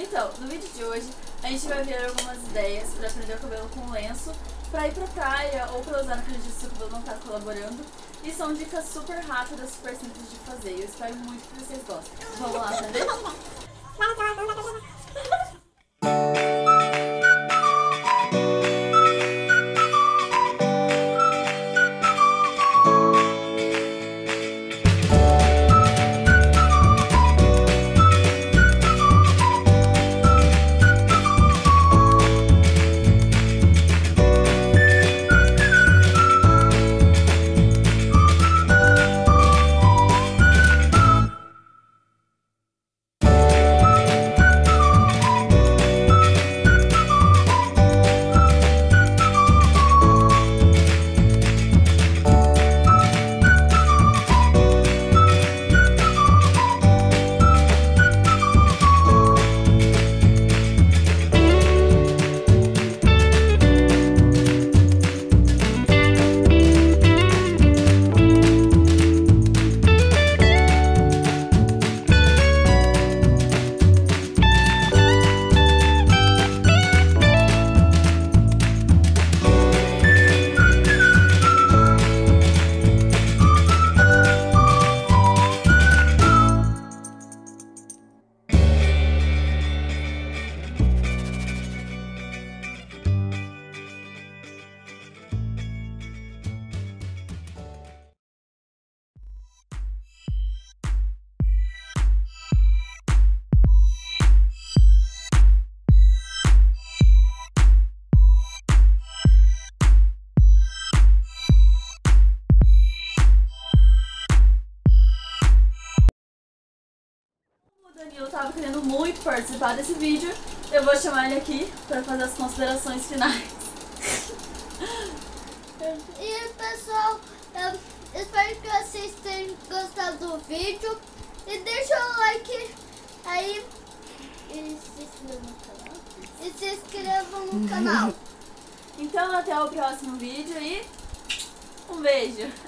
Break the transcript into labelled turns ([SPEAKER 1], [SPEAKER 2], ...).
[SPEAKER 1] Então, no vídeo de hoje, a gente vai ver algumas ideias pra prender o cabelo com lenço, pra ir pra praia ou pra usar naquele dia se o cabelo não tá colaborando. E são dicas super rápidas, super simples de fazer. Eu espero muito que vocês gostem. Vamos lá aprender? O Danilo tava querendo muito participar desse vídeo. Eu vou chamar ele aqui para fazer as considerações finais.
[SPEAKER 2] E pessoal, eu espero que vocês tenham gostado do vídeo. E deixa o like aí e se inscrevam no canal.
[SPEAKER 1] Então até o próximo vídeo e um beijo!